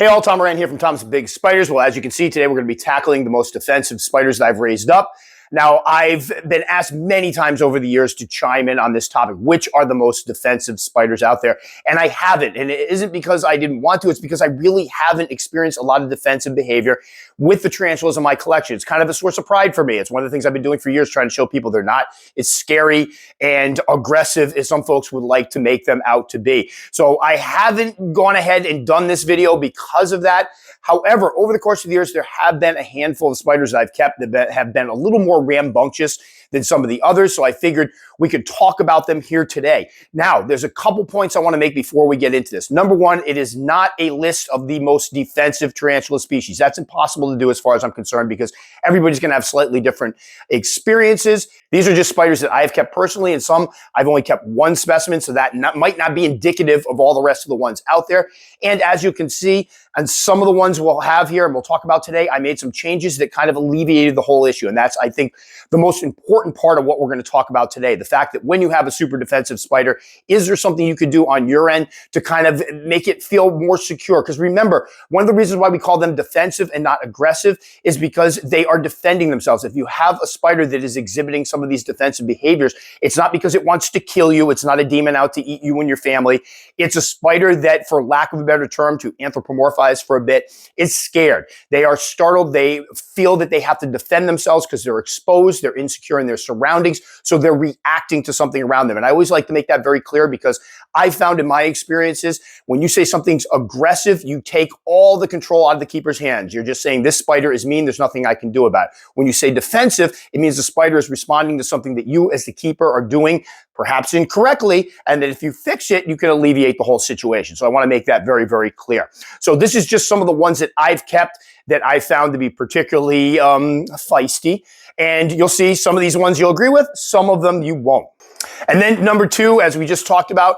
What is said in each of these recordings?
Hey all, Tom Moran here from Tom's Big Spiders. Well, as you can see today, we're going to be tackling the most defensive spiders that I've raised up. Now, I've been asked many times over the years to chime in on this topic, which are the most defensive spiders out there. And I haven't. And it isn't because I didn't want to. It's because I really haven't experienced a lot of defensive behavior with the tarantulas in my collection. It's kind of a source of pride for me. It's one of the things I've been doing for years, trying to show people they're not as scary and aggressive as some folks would like to make them out to be. So I haven't gone ahead and done this video because of that. However, over the course of the years, there have been a handful of spiders that I've kept that have been a little more rambunctious than some of the others. So I figured we could talk about them here today. Now, there's a couple points I want to make before we get into this. Number one, it is not a list of the most defensive tarantula species. That's impossible to do as far as I'm concerned because everybody's going to have slightly different experiences. These are just spiders that I've kept personally, and some I've only kept one specimen, so that might not be indicative of all the rest of the ones out there. And as you can see, on some of the ones we'll have here and we'll talk about today, I made some changes that kind of alleviated the whole issue. And that's, I think, the most important part of what we're going to talk about today. The fact that when you have a super defensive spider, is there something you could do on your end to kind of make it feel more secure? Because remember, one of the reasons why we call them defensive and not aggressive is because they are defending themselves. If you have a spider that is exhibiting some of these defensive behaviors, it's not because it wants to kill you. It's not a demon out to eat you and your family. It's a spider that, for lack of a better term, to anthropomorphize for a bit, is scared. They are startled. They feel that they have to defend themselves because they're exposed, they're insecure in their surroundings, so they're reacting to something around them. And I always like to make that very clear because I found in my experiences, when you say something's aggressive, you take all the control out of the keeper's hands. You're just saying, this spider is mean, there's nothing I can do about it. When you say defensive, it means the spider is responding to something that you as the keeper are doing, perhaps incorrectly, and that if you fix it, you can alleviate the whole situation. So I want to make that very, very clear. So this is just some of the ones that I've kept that I found to be particularly feisty. And you'll see some of these ones you'll agree with, some of them you won't. And then number two, as we just talked about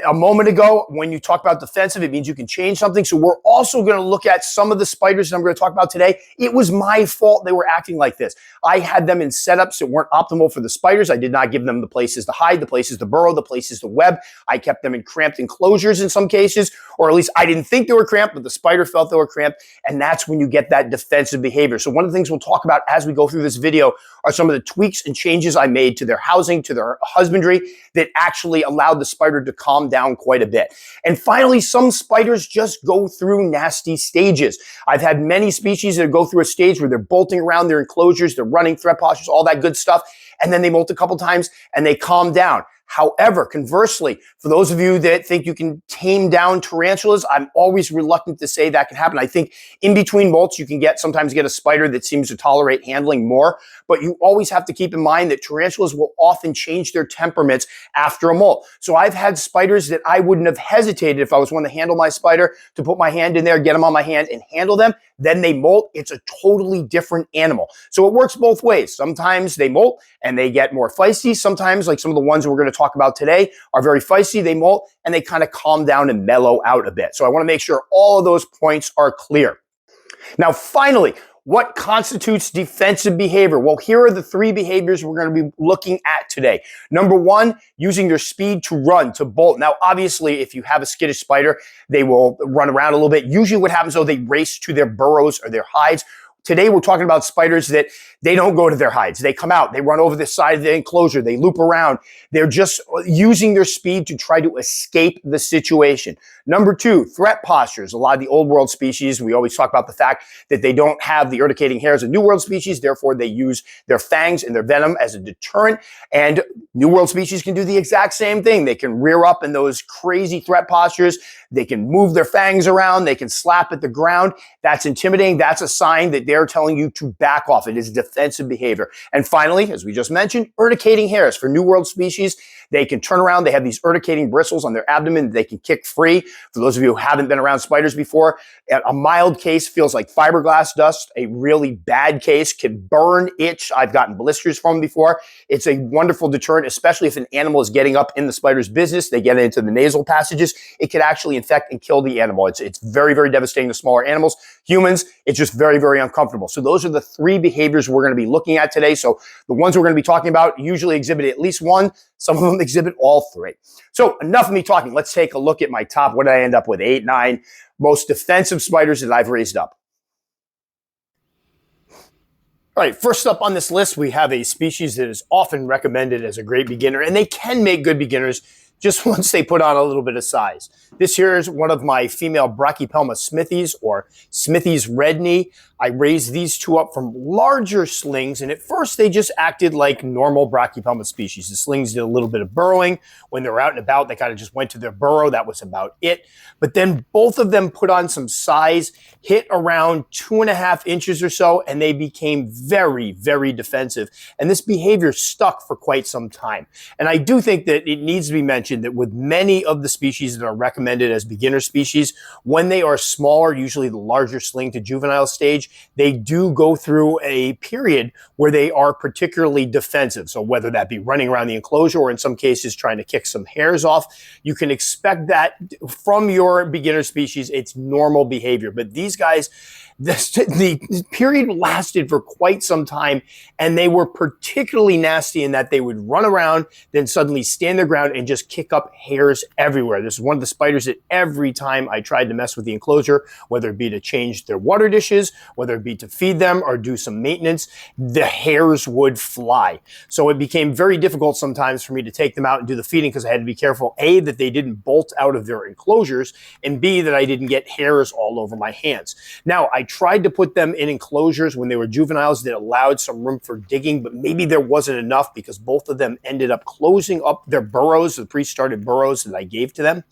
a moment ago, when you talk about defensive, it means you can change something. So we're also going to look at some of the spiders that I'm going to talk about today. It was my fault they were acting like this. I had them in setups that weren't optimal for the spiders. I did not give them the places to hide, the places to burrow, the places to web. I kept them in cramped enclosures in some cases, or at least I didn't think they were cramped, but the spider felt they were cramped. And that's when you get that defensive behavior. So one of the things we'll talk about as we go through this video are some of the tweaks and changes I made to their housing, to their husbandry, that actually allowed the spider to calm down quite a bit. And finally, some spiders just go through nasty stages. I've had many species that go through a stage where they're bolting around their enclosures, they're running threat postures, all that good stuff, and then they molt a couple times and they calm down. However, conversely, for those of you that think you can tame down tarantulas, I'm always reluctant to say that can happen. I think in between molts, you can sometimes get a spider that seems to tolerate handling more, but you always have to keep in mind that tarantulas will often change their temperaments after a molt. So I've had spiders that I wouldn't have hesitated if I was wanting to handle my spider to put my hand in there, get them on my hand and handle them. Then they molt. It's a totally different animal. So it works both ways. Sometimes they molt and they get more feisty. Sometimes, like some of the ones we're going to talk about today, are very feisty. They molt and they kind of calm down and mellow out a bit. So I want to make sure all of those points are clear. Now, finally, what constitutes defensive behavior? Well, here are the three behaviors we're going to be looking at today. Number one, using their speed to run, to bolt. Now, obviously, if you have a skittish spider, they will run around a little bit. Usually what happens, though, they race to their burrows or their hides. Today, we're talking about spiders that they don't go to their hides. They come out, they run over the side of the enclosure, they loop around. They're just using their speed to try to escape the situation. Number two, threat postures. A lot of the old world species, we always talk about the fact that they don't have the urticating hairs of new world species, therefore they use their fangs and their venom as a deterrent. And new world species can do the exact same thing. They can rear up in those crazy threat postures. They can move their fangs around. They can slap at the ground. That's intimidating. That's a sign that they're telling you to back off. It is defensive behavior. And finally, as we just mentioned, urticating hairs. For New World species, they can turn around. They have these urticating bristles on their abdomen. They can kick free. For those of you who haven't been around spiders before, a mild case feels like fiberglass dust. A really bad case can burn, itch. I've gotten blisters from them before. It's a wonderful deterrent especially if an animal is getting up in the spider's business, they get into the nasal passages, it could actually infect and kill the animal. It's very, very devastating to smaller animals. Humans, it's just very, very uncomfortable. So those are the 3 behaviors we're going to be looking at today. So the ones we're going to be talking about usually exhibit at least one. Some of them exhibit all 3. So enough of me talking. Let's take a look at my top. What did I end up with? 8, 9 most defensive spiders that I've raised up. All right, first up on this list, we have a species that is often recommended as a great beginner, and they can make good beginners just once they put on a little bit of size. This here is one of my female Brachypelma smithies, or Smithy's red knee. I raised these 2 up from larger slings, and at first they just acted like normal Brachypelma species. The slings did a little bit of burrowing. When they were out and about, they kind of just went to their burrow. That was about it. But then both of them put on some size, hit around 2.5 inches or so, and they became very, very defensive. And this behavior stuck for quite some time. And I do think that it needs to be mentioned that with many of the species that are recommended as beginner species, when they are smaller, usually the larger sling to juvenile stage, they do go through a period where they are particularly defensive. So whether that be running around the enclosure or in some cases trying to kick some hairs off, you can expect that from your beginner species. It's normal behavior. But these guys, the period lasted for quite some time, and they were particularly nasty in that they would run around, then suddenly stand their ground and just kick up hairs everywhere. This is one of the spiders that every time I tried to mess with the enclosure, whether it be to change their water dishes, whether it be to feed them or do some maintenance, the hairs would fly. So it became very difficult sometimes for me to take them out and do the feeding because I had to be careful, A, that they didn't bolt out of their enclosures, and B, that I didn't get hairs all over my hands. Now, I tried to put them in enclosures when they were juveniles that allowed some room for digging, but maybe there wasn't enough because both of them ended up closing up their burrows, the pre-started burrows that I gave to them.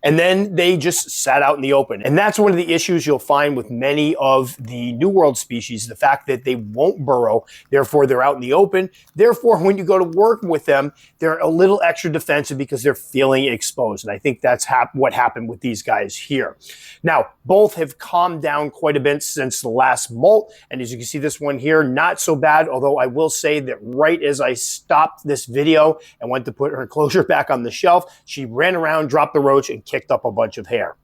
And then they just sat out in the open. And that's one of the issues you'll find with many of the New World species, the fact that they won't burrow, therefore they're out in the open. Therefore, when you go to work with them, they're a little extra defensive because they're feeling exposed. And I think that's what happened with these guys here. Now, both have calmed down quite a bit since the last molt. And as you can see, this one here, not so bad. Although I will say that right as I stopped this video and went to put her enclosure back on the shelf, she ran around, dropped the roach, and kicked up a bunch of hair.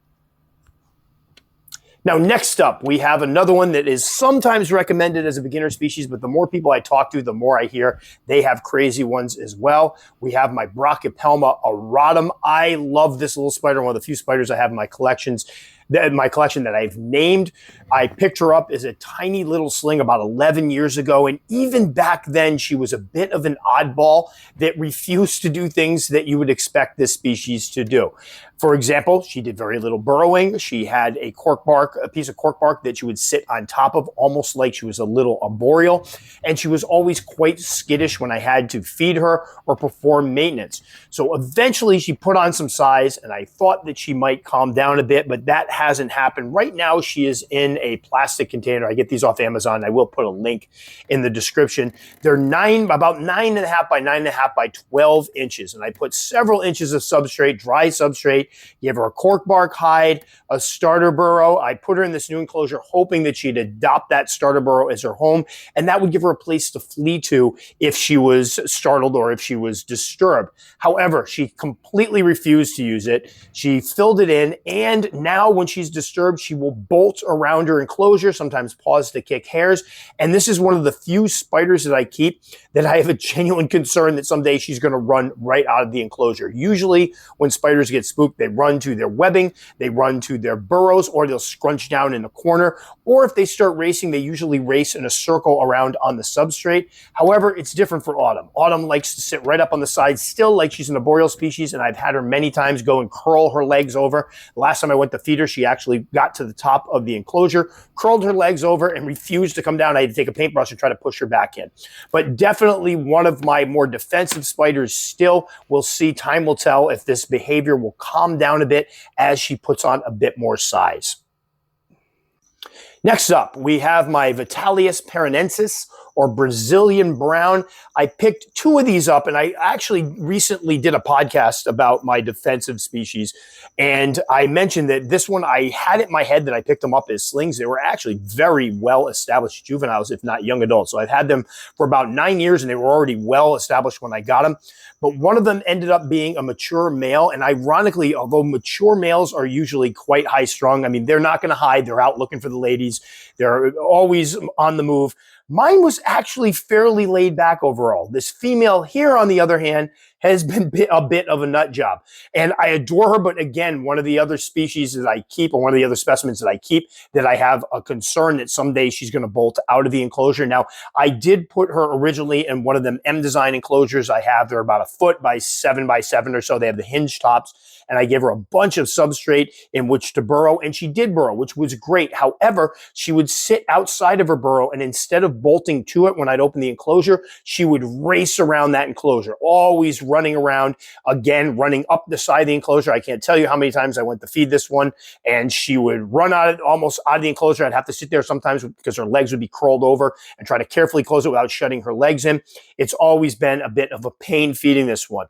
Now, next up, we have another one that is sometimes recommended as a beginner species, but the more people I talk to, the more I hear they have crazy ones as well. We have my Brachypelma auratum. I love this little spider, one of the few spiders I have in my collection that I've named. I picked her up as a tiny little sling about 11 years ago, and even back then she was a bit of an oddball that refused to do things that you would expect this species to do. For example, she did very little burrowing. She had a piece of cork bark that she would sit on top of, almost like she was a little arboreal, and she was always quite skittish when I had to feed her or perform maintenance. So eventually she put on some size, and I thought that she might calm down a bit, but that hasn't happened. Right now, she is in a plastic container. I get these off Amazon. I will put a link in the description. They're about 9.5 by 9.5 by 12 inches, and I put several inches of substrate, dry substrate. Give her a cork bark hide, a starter burrow. I put her in this new enclosure hoping that she'd adopt that starter burrow as her home, and that would give her a place to flee to if she was startled or if she was disturbed. However, she completely refused to use it. She filled it in, and now when she's disturbed, she will bolt around her enclosure, sometimes pause to kick hairs, and this is one of the few spiders that I keep that I have a genuine concern that someday she's going to run right out of the enclosure. Usually, when spiders get spooked, they run to their webbing, they run to their burrows, or they'll scrunch down in the corner. Or if they start racing, they usually race in a circle around on the substrate. However, it's different for Autumn. Autumn likes to sit right up on the side, still like she's an arboreal species, and I've had her many times go and curl her legs over. The last time I went to feed her, she actually got to the top of the enclosure, curled her legs over, and refused to come down. I had to take a paintbrush and try to push her back in. But definitely one of my more defensive spiders still. We'll see, time will tell if this behavior will calm down a bit as she puts on a bit more size. Next up, we have my Vitellius paranensis, or Brazilian brown. I picked two of these up, and I actually recently did a podcast about my defensive species. And I mentioned that this one, I had it in my head that I picked them up as slings. They were actually very well established juveniles, if not young adults. So I've had them for about 9 years, and they were already well established when I got them. But one of them ended up being a mature male. And ironically, although mature males are usually quite high strung, I mean, they're not going to hide. They're out looking for the ladies. They're always on the move. Mine was actually fairly laid back overall. This female here, on the other hand, has been a bit of a nut job. And I adore her, but again, one of the other species that I keep, or one of the other specimens that I keep, that I have a concern that someday she's going to bolt out of the enclosure. Now, I did put her originally in one of them M-Design enclosures I have. They're about 1 foot by 7 by 7 or so. They have the hinge tops. And I gave her a bunch of substrate in which to burrow, and she did burrow, which was great. However, she would sit outside of her burrow, and instead of bolting to it when I'd open the enclosure, she would race around that enclosure, always running around, again, running up the side of the enclosure. I can't tell you how many times I went to feed this one, and she would run almost out of the enclosure. I'd have to sit there sometimes because her legs would be curled over and try to carefully close it without shutting her legs in. It's always been a bit of a pain feeding this one.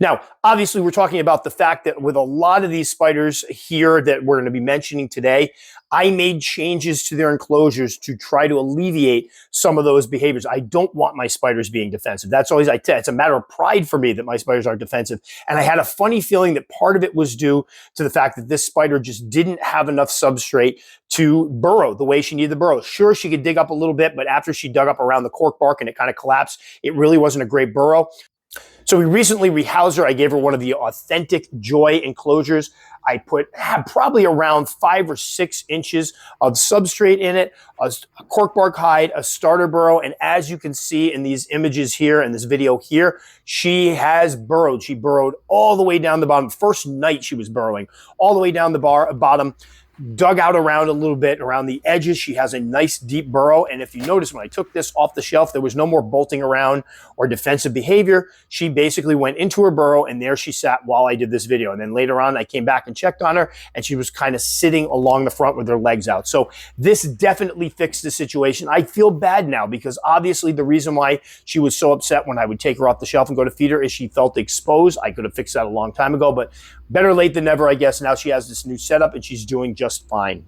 Now, obviously, we're talking about the fact that with a lot of these spiders here that we're going to be mentioning today, I made changes to their enclosures to try to alleviate some of those behaviors. I don't want my spiders being defensive. That's always, it's a matter of pride for me that my spiders are defensive. And I had a funny feeling that part of it was due to the fact that this spider just didn't have enough substrate to burrow the way she needed to burrow. Sure, she could dig up a little bit, but after she dug up around the cork bark and it kind of collapsed, it really wasn't a great burrow. So we recently rehoused her. I gave her one of the authentic Joy enclosures. I had probably around 5 or 6 inches of substrate in it, a cork bark hide, a starter burrow, and as you can see in these images here, in this video here, she has burrowed. She burrowed all the way down the bottom. First night she was burrowing all the way down the bottom. Dug out around a little bit around the edges. She has a nice deep burrow. And if you notice, when I took this off the shelf, there was no more bolting around or defensive behavior. She basically went into her burrow, and there she sat while I did this video. And then later on, I came back and checked on her, and she was kind of sitting along the front with her legs out. So this definitely fixed the situation. I feel bad now because obviously the reason why she was so upset when I would take her off the shelf and go to feed her is she felt exposed. I could have fixed that a long time ago, but better late than never, I guess. Now she has this new setup, and she's doing just fine.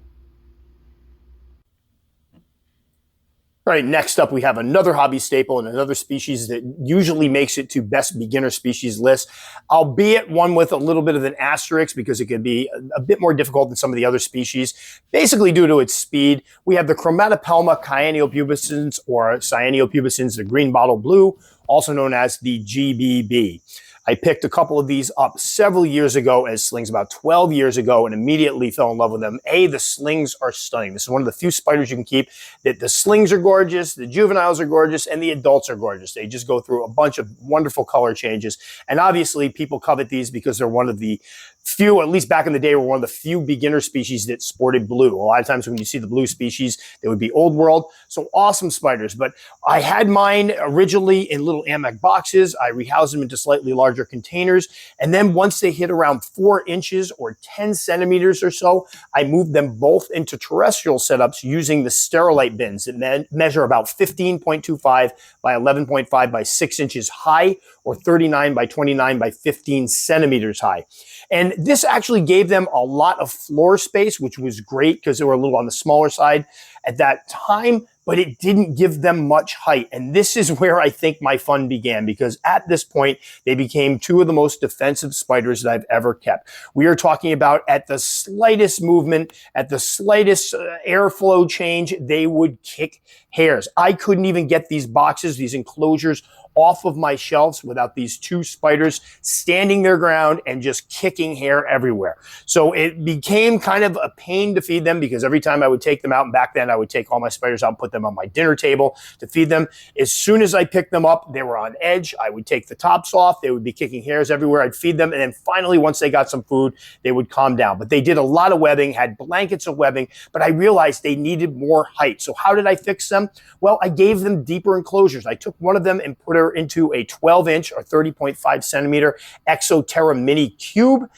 All right, next up, we have another hobby staple and another species that usually makes it to best beginner species list, albeit one with a little bit of an asterisk because it can be a bit more difficult than some of the other species, basically due to its speed. We have the Chromatopelma cyanopubescens, or cyanopubescens, the green bottle blue, also known as the GBB. I picked a couple of these up several years ago as slings, about 12 years ago, and immediately fell in love with them. The slings are stunning. This is one of the few spiders you can keep that the slings are gorgeous, the juveniles are gorgeous, and the adults are gorgeous. They just go through a bunch of wonderful color changes. And obviously, people covet these because they're one of the few, at least back in the day, were one of the few beginner species that sported blue. A lot of times when you see the blue species, they would be old world. So awesome spiders. But I had mine originally in little Amac boxes. I rehoused them into slightly larger containers. And then once they hit around 4 inches or 10 centimeters or so, I moved them both into terrestrial setups using the Sterilite bins that measure about 15.25 by 11.5 by 6 inches high, or 39 by 29 by 15 centimeters high. And this actually gave them a lot of floor space, which was great because they were a little on the smaller side at that time, but it didn't give them much height. And this is where I think my fun began, because at this point, they became two of the most defensive spiders that I've ever kept. We are talking about at the slightest movement, at the slightest airflow change, they would kick hairs. I couldn't even get these boxes, these enclosures, off of my shelves without these two spiders standing their ground and just kicking hair everywhere. So it became kind of a pain to feed them because every time I would take them out, and back then I would take all my spiders out and put them on my dinner table to feed them. As soon as I picked them up, they were on edge. I would take the tops off. They would be kicking hairs everywhere. I'd feed them. And then finally, once they got some food, they would calm down. But they did a lot of webbing, had blankets of webbing, but I realized they needed more height. So how did I fix them? Well, I gave them deeper enclosures. I took one of them and put her into a 12-inch or 30.5 centimeter Exoterra mini cube.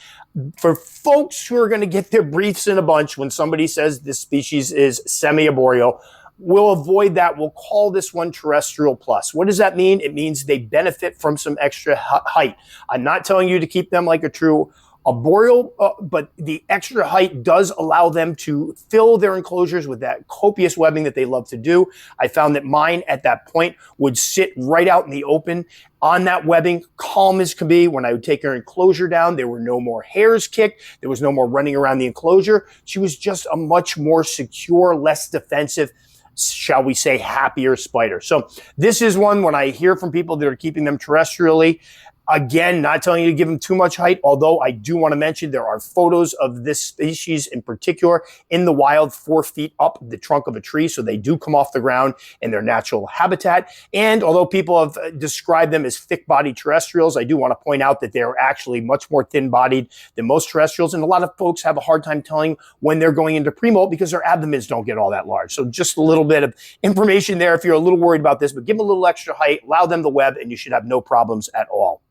For folks who are going to get their briefs in a bunch when somebody says this species is semi-arboreal, we'll avoid that. We'll call this one terrestrial plus. What does that mean? It means they benefit from some extra height. I'm not telling you to keep them like a true arboreal, but the extra height does allow them to fill their enclosures with that copious webbing that they love to do. I found that mine at that point would sit right out in the open on that webbing, calm as could be. When I would take her enclosure down, there were no more hairs kicked. There was no more running around the enclosure. She was just a much more secure, less defensive, shall we say, happier spider. So this is one when I hear from people that are keeping them terrestrially. Again, not telling you to give them too much height, although I do want to mention there are photos of this species in particular in the wild 4 feet up the trunk of a tree, so they do come off the ground in their natural habitat. And although people have described them as thick-bodied terrestrials, I do want to point out that they're actually much more thin-bodied than most terrestrials, and a lot of folks have a hard time telling when they're going into pre-molt because their abdomens don't get all that large. So just a little bit of information there if you're a little worried about this, but give them a little extra height, allow them the web, and you should have no problems at all.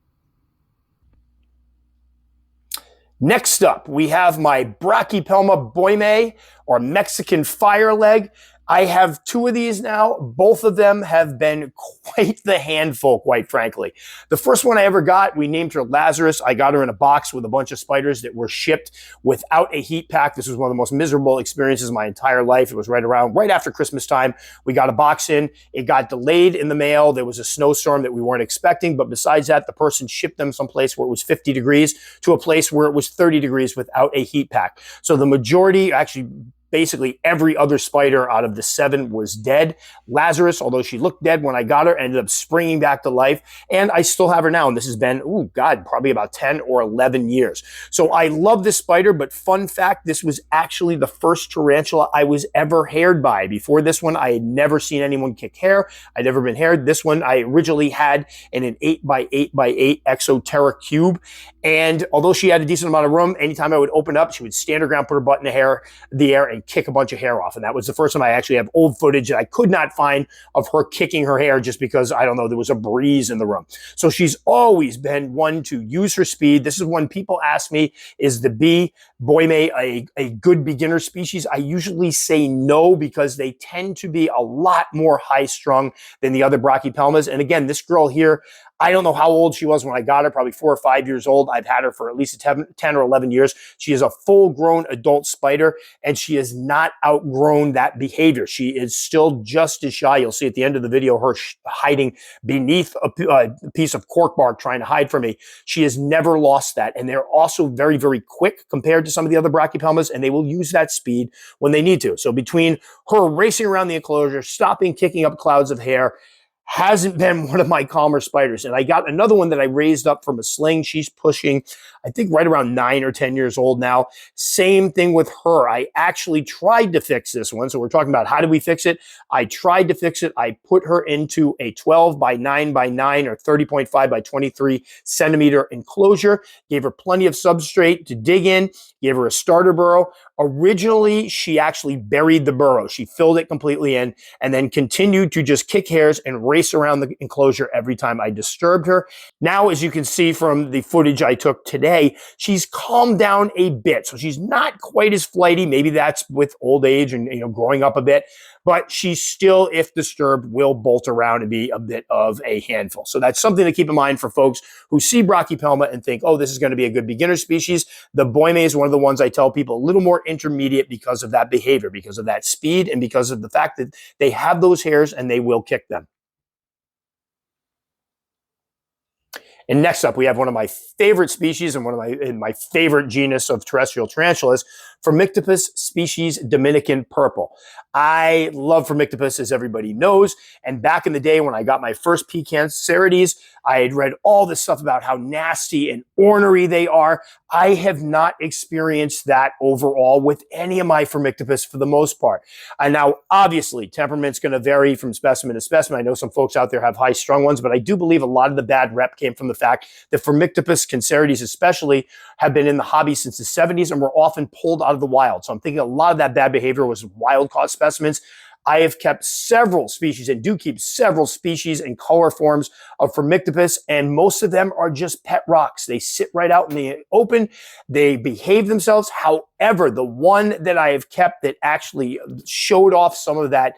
Next up, we have my Brachypelma boime, or Mexican fireleg. I have 2 of these now. Both of them have been quite the handful, quite frankly. The first one I ever got, we named her Lazarus. I got her in a box with a bunch of spiders that were shipped without a heat pack. This was one of the most miserable experiences of my entire life. It was right after Christmas time. We got a box in. It got delayed in the mail. There was a snowstorm that we weren't expecting. But besides that, the person shipped them someplace where it was 50 degrees to a place where it was 30 degrees without a heat pack. So the majority, actually, basically every other spider out of the 7 was dead. Lazarus, although she looked dead when I got her, ended up springing back to life. And I still have her now. And this has been, probably about 10 or 11 years. So I love this spider, but fun fact, this was actually the first tarantula I was ever haired by. Before this one, I had never seen anyone kick hair. I'd never been haired. This one I originally had in an 8x8x8 exoteric cube. And although she had a decent amount of room, anytime I would open up, she would stand her ground, put her butt in the air, and kick a bunch of hair off. And that was the first time I actually have old footage that I could not find of her kicking her hair just because, I don't know, there was a breeze in the room. So she's always been one to use her speed. This is when people ask me, is the B boime a good beginner species? I usually say no, because they tend to be a lot more high strung than the other Brachypelmas. And again, this girl here, I don't know how old she was when I got her, probably 4 or 5 years old. I've had her for at least 10 or 11 years. She is a full-grown adult spider, and she has not outgrown that behavior. She is still just as shy. You'll see at the end of the video her hiding beneath a piece of cork bark trying to hide from me. She has never lost that, and they're also very, very quick compared to some of the other Brachypelmas, and they will use that speed when they need to. So between her racing around the enclosure, stopping, kicking up clouds of hair, hasn't been one of my calmer spiders. And I got another one that I raised up from a sling. She's pushing, I think, right around 9 or 10 years old now. Same thing with her. I actually tried to fix this one. So we're talking about how do we fix it? I tried to fix it. I put her into a 12 by 9 by 9 or 30.5 by 23 centimeter enclosure, gave her plenty of substrate to dig in, gave her a starter burrow. Originally, she actually buried the burrow. She filled it completely in and then continued to just kick hairs and race around the enclosure every time I disturbed her. Now, as you can see from the footage I took today, she's calmed down a bit. So she's not quite as flighty. Maybe that's with old age and growing up a bit, but she still, if disturbed, will bolt around and be a bit of a handful. So that's something to keep in mind for folks who see Brachypelma and think, oh, this is going to be a good beginner species. The boime is one of the ones I tell people a little more intermediate because of that behavior, because of that speed, and because of the fact that they have those hairs and they will kick them. And next up, we have one of my favorite species and one of my favorite genus of terrestrial tarantulas, Phormictopus species Dominican purple. I love Phormictopus, as everybody knows. And back in the day when I got my first pecan cerides, I had read all this stuff about how nasty and ornery they are. I have not experienced that overall with any of my Phormictopus for the most part. And now, obviously, temperament's going to vary from specimen to specimen. I know some folks out there have high-strung ones, but I do believe a lot of the bad rep came from the fact that Phormictopus cancerides especially have been in the hobby since the 70s and were often pulled out of the wild. So I'm thinking a lot of that bad behavior was wild-caught specimens. I have kept several species and do keep several species and color forms of Phormictopus, and most of them are just pet rocks. They sit right out in the open. They behave themselves. However, the one that I have kept that actually showed off some of that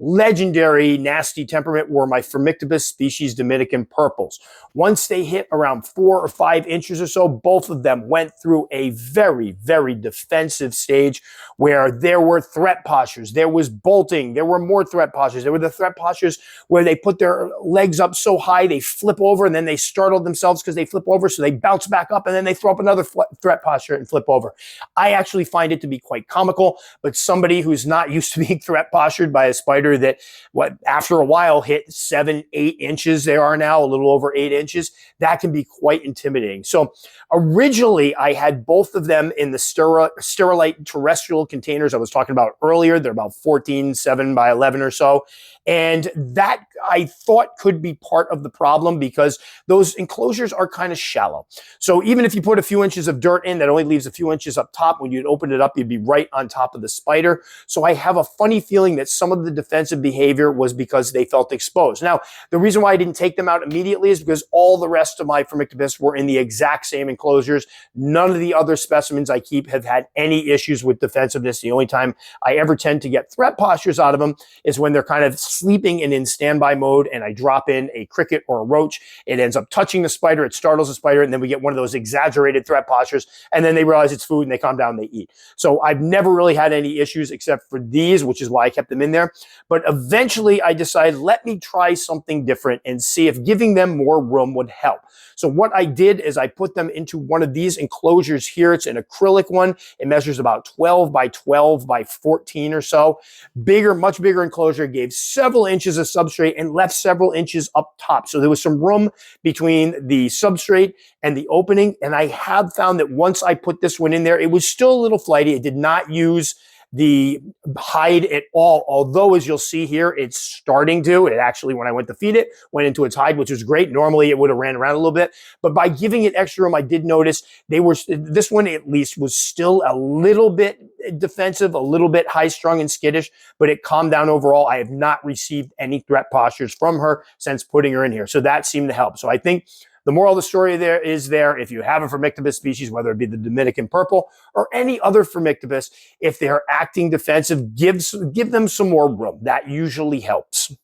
legendary nasty temperament were my Firmictopus species Dominican purples. Once they hit around 4 or 5 inches or so, both of them went through a very, very defensive stage where there were threat postures, there was bolting, there were more threat postures. There were the threat postures where they put their legs up so high they flip over and then they startle themselves because they flip over, so they bounce back up and then they throw up another threat posture and flip over. I actually find it to be quite comical, but somebody who's not used to being threat postured by a spider that after a while hit 7, 8 inches, they are now a little over 8 inches, that can be quite intimidating. So originally I had both of them in the Sterilite terrestrial containers I was talking about earlier. They're about 14, 7 by 11 or so. And that I thought could be part of the problem because those enclosures are kind of shallow. So even if you put a few inches of dirt in, that only leaves a few inches up top. When you'd open it up, you'd be right on top of the spider. So I have a funny feeling that some of the defensive behavior was because they felt exposed. Now, the reason why I didn't take them out immediately is because all the rest of my Firmictopus were in the exact same enclosures. None of the other specimens I keep have had any issues with defensiveness. The only time I ever tend to get threat postures out of them is when they're kind of sleeping and in standby mode and I drop in a cricket or a roach. It ends up touching the spider, it startles the spider, and then we get one of those exaggerated threat postures, and then they realize it's food and they calm down and they eat. So I've never really had any issues except for these, which is why I kept them in there. But eventually I decided, let me try something different and see if giving them more room would help. So what I did is I put them into one of these enclosures here. It's an acrylic one. It measures about 12 by 12 by 14 or so. Bigger, much bigger enclosure, gave several inches of substrate and left several inches up top. So there was some room between the substrate and the opening. And I have found that once I put this one in there, it was still a little flighty. It did not use the hide at all, although as you'll see here, it's starting to. It actually, when I went to feed it, went into its hide, which was great. Normally it would have ran around a little bit, but by giving it extra room, I did notice this one at least was still a little bit defensive, a little bit high-strung and skittish, but it calmed down overall. I have not received any threat postures from her since putting her in here, so that seemed to help. So I think the moral of the story if you have a Firmictopus species, whether it be the Dominican purple or any other Firmictopus, if they're acting defensive, give them some more room. That usually helps.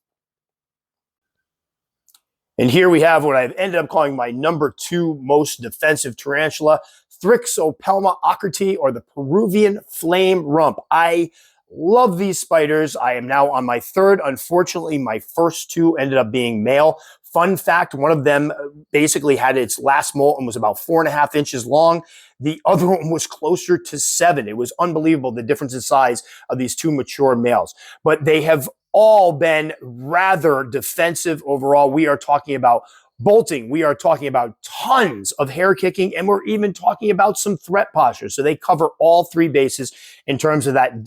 And here we have what I've ended up calling my number 2 most defensive tarantula, Thrixopelma ockerti, or the Peruvian flame rump. I love these spiders. I am now on my 3rd. Unfortunately, my first 2 ended up being male. Fun fact, one of them basically had its last molt and was about 4.5 inches long. The other one was closer to 7. It was unbelievable, the difference in size of these 2 mature males. But they have all been rather defensive overall. We are talking about bolting. We are talking about tons of hair kicking, and we're even talking about some threat postures. So they cover all 3 bases in terms of that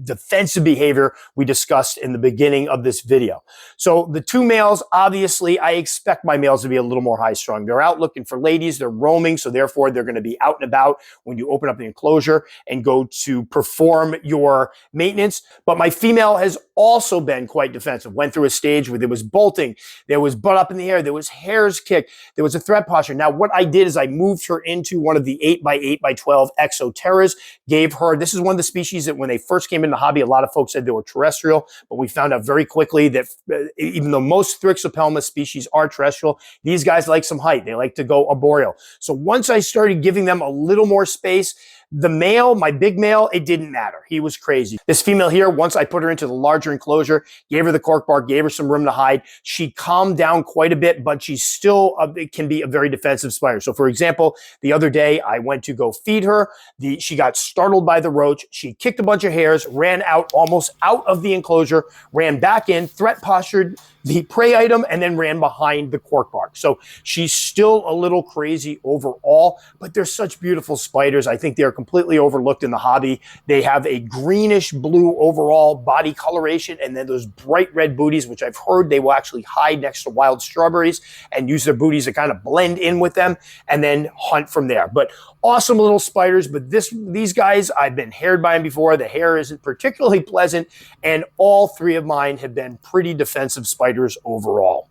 defensive behavior we discussed in the beginning of this video. So the 2 males, obviously, I expect my males to be a little more high-strung. They're out looking for ladies. They're roaming, so therefore they're going to be out and about when you open up the enclosure and go to perform your maintenance. But my female has also been quite defensive. Went through a stage where there was bolting, there was butt up in the air, there was hairs kicked, there was a threat posture. Now, what I did is I moved her into one of the 8 by 8 by 12 Exoterras, gave her, this is one of the species that when they first came in the hobby, a lot of folks said they were terrestrial, but we found out very quickly that even though most Thrixopelma species are terrestrial, these guys like some height. They like to go arboreal. So once I started giving them a little more space, the male, my big male, it didn't matter. He was crazy. This female here, once I put her into the larger enclosure, gave her the cork bark, gave her some room to hide, she calmed down quite a bit, but she still it can be a very defensive spider. So for example, the other day I went to go feed her. She got startled by the roach. She kicked a bunch of hairs, ran out, almost out of the enclosure, ran back in, threat postured the prey item, and then ran behind the cork bark. So she's still a little crazy overall, but they're such beautiful spiders. I think they're completely overlooked in the hobby. They have a greenish blue overall body coloration, and then those bright red booties, which I've heard they will actually hide next to wild strawberries and use their booties to kind of blend in with them and then hunt from there. But awesome little spiders, but these guys, I've been haired by them before. The hair isn't particularly pleasant, and all 3 of mine have been pretty defensive spiders overall.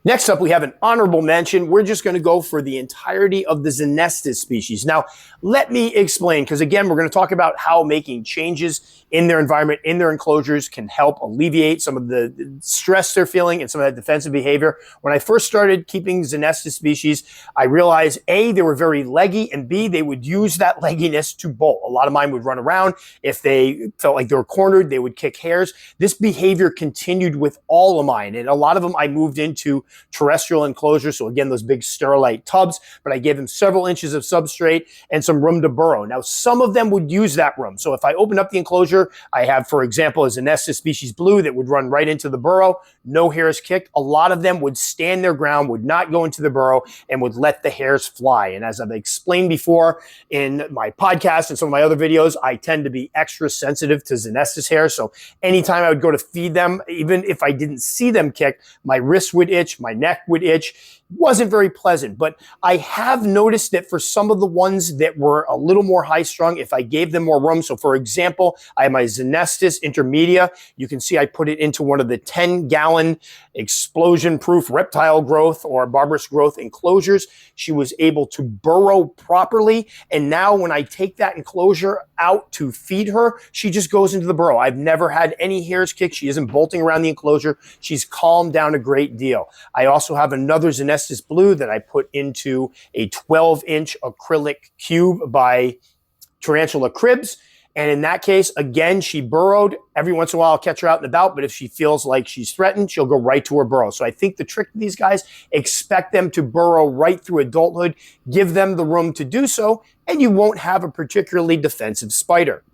Next up, we have an honorable mention. We're just going to go for the entirety of the Xenestus species. Now, let me explain, because again, we're going to talk about how making changes in their environment, in their enclosures, can help alleviate some of the stress they're feeling and some of that defensive behavior. When I first started keeping Xenestus species, I realized A, they were very leggy, and B, they would use that legginess to bolt. A lot of mine would run around. If they felt like they were cornered, they would kick hairs. This behavior continued with all of mine, and a lot of them I moved into terrestrial enclosures. So again, those big Sterilite tubs, but I gave them several inches of substrate and some room to burrow. Now, some of them would use that room. So if I open up the enclosure, I have, for example, a Xenestus species blue that would run right into the burrow. No hairs kicked. A lot of them would stand their ground, would not go into the burrow, and would let the hairs fly. And as I've explained before in my podcast and some of my other videos, I tend to be extra sensitive to Xenestus hairs. So anytime I would go to feed them, even if I didn't see them kick, my wrist would itch, my neck would itch. Wasn't very pleasant, but I have noticed that for some of the ones that were a little more high strung, if I gave them more room. So for example, I have my Xenestus intermedia. You can see I put it into one of the 10-gallon explosion proof reptile growth or barbarous growth enclosures. She was able to burrow properly. And now when I take that enclosure out to feed her, she just goes into the burrow. I've never had any hairs kick. She isn't bolting around the enclosure. She's calmed down a great deal. I also have another Xenestus blue that I put into a 12-inch acrylic cube by Tarantula Cribs. And in that case, again, she burrowed. Every once in a while, I'll catch her out and about, but if she feels like she's threatened, she'll go right to her burrow. So I think the trick to these guys, expect them to burrow right through adulthood, give them the room to do so, and you won't have a particularly defensive spider.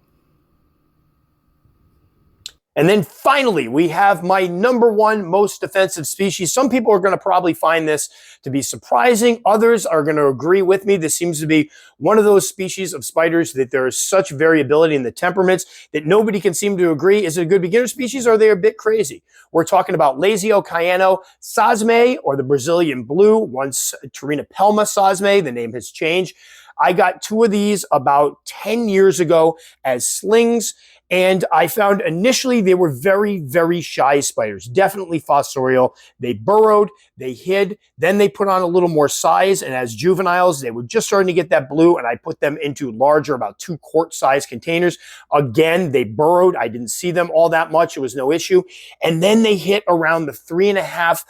And then finally, we have my number one most defensive species. Some people are going to probably find this to be surprising. Others are going to agree with me. This seems to be one of those species of spiders that there is such variability in the temperaments that nobody can seem to agree. Is it a good beginner species or are they a bit crazy? We're talking about Lasio cayano sasme, or the Brazilian blue, once Tarina pelma sasme. The name has changed. I got two of these about 10 years ago as slings. And I found initially they were very, very shy spiders, definitely fossorial. They burrowed, they hid, then they put on a little more size. And as juveniles, they were just starting to get that blue, and I put them into larger, about 2-quart size containers. Again, they burrowed. I didn't see them all that much. It was no issue. And then they hit around the 3.5,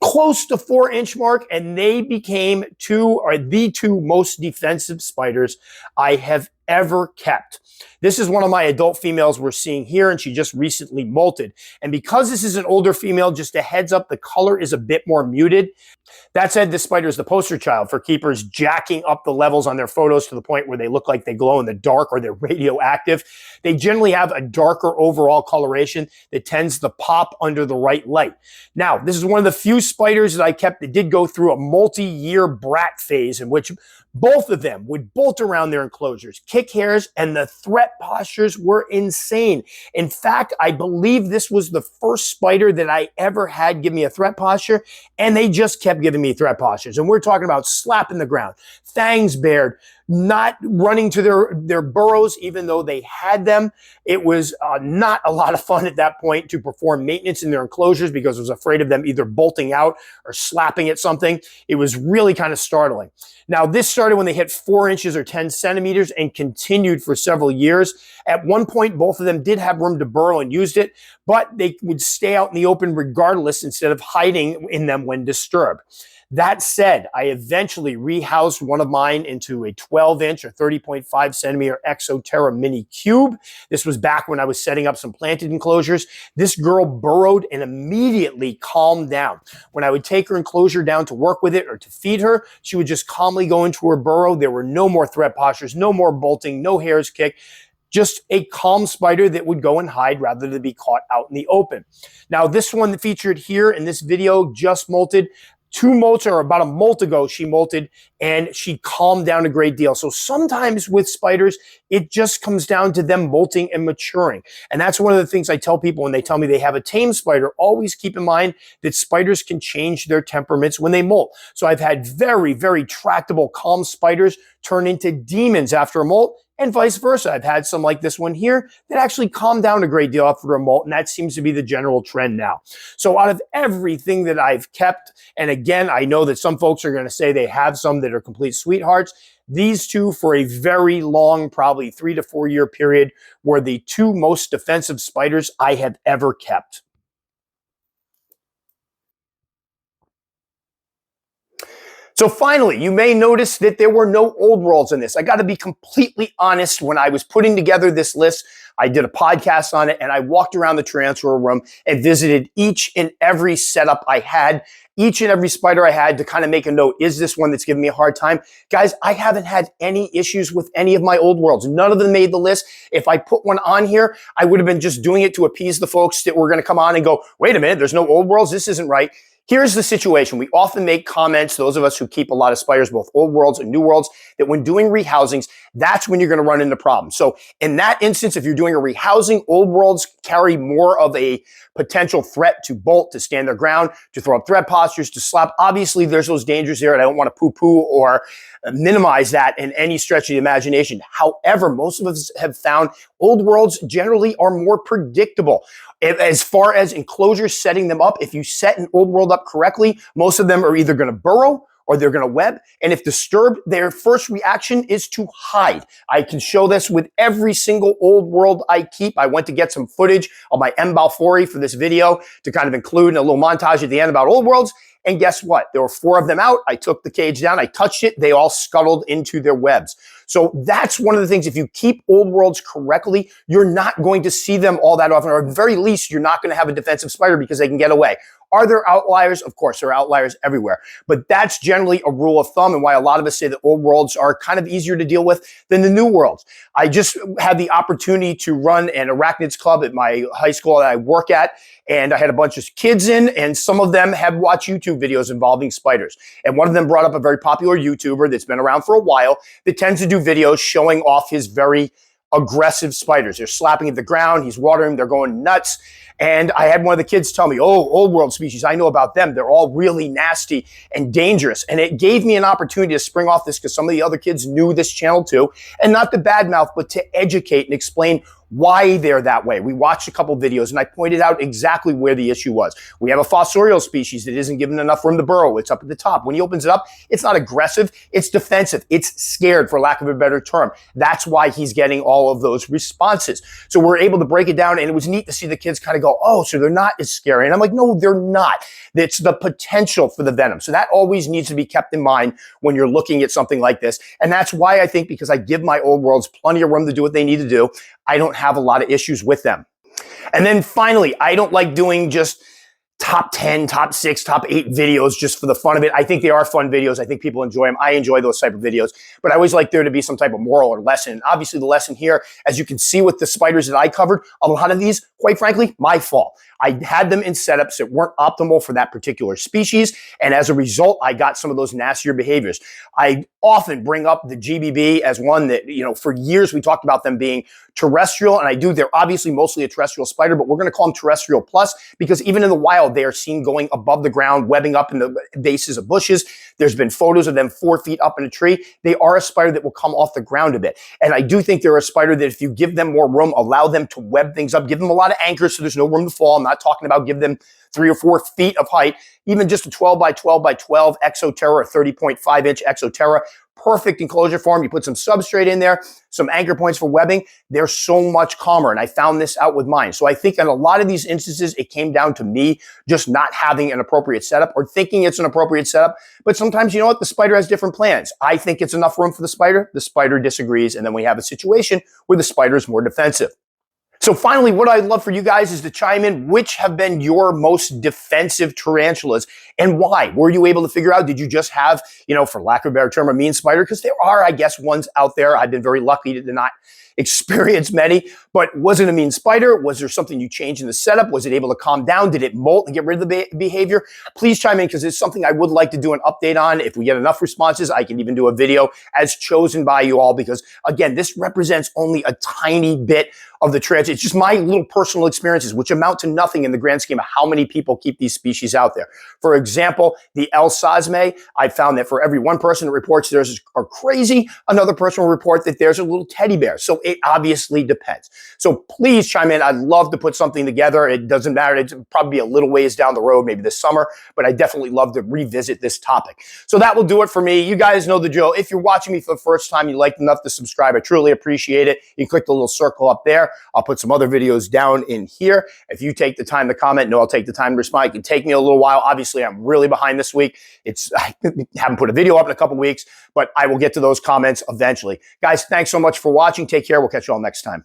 close to 4-inch mark, and they became the two most defensive spiders I have ever kept. This is one of my adult females we're seeing here, and she just recently molted. And because this is an older female, just a heads up, the color is a bit more muted. That said, this spider is the poster child for keepers jacking up the levels on their photos to the point where they look like they glow in the dark or they're radioactive. They generally have a darker overall coloration that tends to pop under the right light. Now, this is one of the few spiders that I kept that did go through a multi-year brat phase in which both of them would bolt around their enclosures, kick hairs, and the threat postures were insane. In fact, I believe this was the first spider that I ever had give me a threat posture, and they just kept giving me threat postures. And we're talking about slapping the ground, fangs bared, not running to their burrows even though they had them. It was not a lot of fun at that point to perform maintenance in their enclosures because I was afraid of them either bolting out or slapping at something. It was really kind of startling. Now, this started when they hit 4 inches or 10 centimeters and continued for several years. At one point, both of them did have room to burrow and used it, but they would stay out in the open regardless instead of hiding in them when disturbed. That said, I eventually rehoused one of mine into a 12-inch or 30.5 centimeter Exoterra mini cube. This was back when I was setting up some planted enclosures. This girl burrowed and immediately calmed down. When I would take her enclosure down to work with it or to feed her, she would just calmly go into her burrow. There were no more threat postures, no more bolting, no hairs kicked. Just a calm spider that would go and hide rather than be caught out in the open. Now, this one that featured here in this video just molted. 2 molts, or about a molt ago, she molted and she calmed down a great deal. So sometimes with spiders, it just comes down to them molting and maturing. And that's one of the things I tell people when they tell me they have a tame spider. Always keep in mind that spiders can change their temperaments when they molt. So I've had very, very tractable, calm spiders turn into demons after a molt, and vice versa. I've had some like this one here that actually calmed down a great deal after a molt, and that seems to be the general trend now. So out of everything that I've kept, and again, I know that some folks are going to say they have some that are complete sweethearts. These two, for a very long, probably 3 to 4 year period, were the two most defensive spiders I have ever kept. So finally, you may notice that there were no old worlds in this. I got to be completely honest. When I was putting together this list, I did a podcast on it, and I walked around the transfer room and visited each and every setup I had, each and every spider I had, to kind of make a note. Is this one that's giving me a hard time? Guys, I haven't had any issues with any of my old worlds. None of them made the list. If I put one on here, I would have been just doing it to appease the folks that were going to come on and go, wait a minute, there's no old worlds. This isn't right. Here's the situation. We often make comments, those of us who keep a lot of spiders, both old worlds and new worlds, that when doing rehousings, that's when you're going to run into problems. So in that instance, if you're doing a rehousing, old worlds carry more of a potential threat to bolt, to stand their ground, to throw up threat postures, to slap. Obviously, there's those dangers there, and I don't want to poo-poo or minimize that in any stretch of the imagination. However, most of us have found old worlds generally are more predictable. As far as enclosures, setting them up, if you set an old world up correctly, most of them are either going to burrow or they're going to web. And if disturbed, their first reaction is to hide. I can show this with every single old world I keep. I went to get some footage of my M. balfouri for this video to kind of include in a little montage at the end about old worlds. And guess what? There were 4 of them out. I took the cage down. I touched it. They all scuttled into their webs. So that's one of the things. If you keep old worlds correctly, you're not going to see them all that often, or at the very least, you're not going to have a defensive spider because they can get away. Are there outliers? Of course, there are outliers everywhere. But that's generally a rule of thumb, and why a lot of us say that old worlds are kind of easier to deal with than the new worlds. I just had the opportunity to run an arachnids club at my high school that I work at, and I had a bunch of kids in, and some of them had watched YouTube videos involving spiders. And one of them brought up a very popular YouTuber that's been around for a while that tends to do videos showing off his very aggressive spiders. They're slapping at the ground. He's watering them. They're going nuts. And I had one of the kids tell me, oh, old world species, I know about them. They're all really nasty and dangerous. And it gave me an opportunity to spring off this because some of the other kids knew this channel too. And not to badmouth, but to educate and explain why they're that way. We watched a couple videos and I pointed out exactly where the issue was. We have a fossorial species that isn't given enough room to burrow. It's up at the top. When he opens it up, it's not aggressive. It's defensive. It's scared, for lack of a better term. That's why he's getting all of those responses. So we're able to break it down, and it was neat to see the kids kind of go, oh, so they're not as scary. And I'm like, no, they're not. It's the potential for the venom. So that always needs to be kept in mind when you're looking at something like this. And that's why I think, because I give my old worlds plenty of room to do what they need to do, I don't have a lot of issues with them. And then finally, I don't like doing just top 10, top 6, top 8 videos just for the fun of it. I think they are fun videos. I think people enjoy them. I enjoy those type of videos, but I always like there to be some type of moral or lesson. Obviously, the lesson here, as you can see with the spiders that I covered, a lot of these, quite frankly, my fault. I had them in setups that weren't optimal for that particular species, and as a result, I got some of those nastier behaviors. I often bring up the GBB as one that, for years we talked about them being terrestrial, and I do. They're obviously mostly a terrestrial spider, but we're going to call them terrestrial plus because even in the wild, they are seen going above the ground, webbing up in the bases of bushes. There's been photos of them 4 feet up in a tree. They are a spider that will come off the ground a bit. And I do think they're a spider that if you give them more room, allow them to web things up, give them a lot of anchors so there's no room to fall. I'm not talking about give them 3 or 4 feet of height, even just a 12 by 12 by 12 Exoterra, 30.5 inch Exoterra, perfect enclosure for them. You put some substrate in there, some anchor points for webbing. They're so much calmer. And I found this out with mine. So I think in a lot of these instances, it came down to me just not having an appropriate setup or thinking it's an appropriate setup. But sometimes, you know what? The spider has different plans. I think it's enough room for the spider disagrees. And then we have a situation where the spider is more defensive. So finally, what I'd love for you guys is to chime in. Which have been your most defensive tarantulas and why? Were you able to figure out, did you just have, for lack of a better term, a mean spider? Because there are, I guess, ones out there. I've been very lucky to not experienced many, but was it a mean spider? Was there something you changed in the setup? Was it able to calm down? Did it molt and get rid of the behavior? Please chime in because it's something I would like to do an update on. If we get enough responses, I can even do a video as chosen by you all because, again, this represents only a tiny bit of the trends. It's just my little personal experiences, which amount to nothing in the grand scheme of how many people keep these species out there. For example, the El Sasme, I found that for every one person that reports theirs are crazy, another person will report that there's a little teddy bear. So it obviously depends. So please chime in. I'd love to put something together. It doesn't matter. It's probably a little ways down the road, maybe this summer, but I definitely love to revisit this topic. So that will do it for me. You guys know the drill. If you're watching me for the first time, you liked enough to subscribe, I truly appreciate it. You can click the little circle up there. I'll put some other videos down in here. If you take the time to comment, no, I'll take the time to respond. It can take me a little while. Obviously, I'm really behind this week. I haven't put a video up in a couple weeks, but I will get to those comments eventually. Guys, thanks so much for watching. Take care. We'll catch you all next time.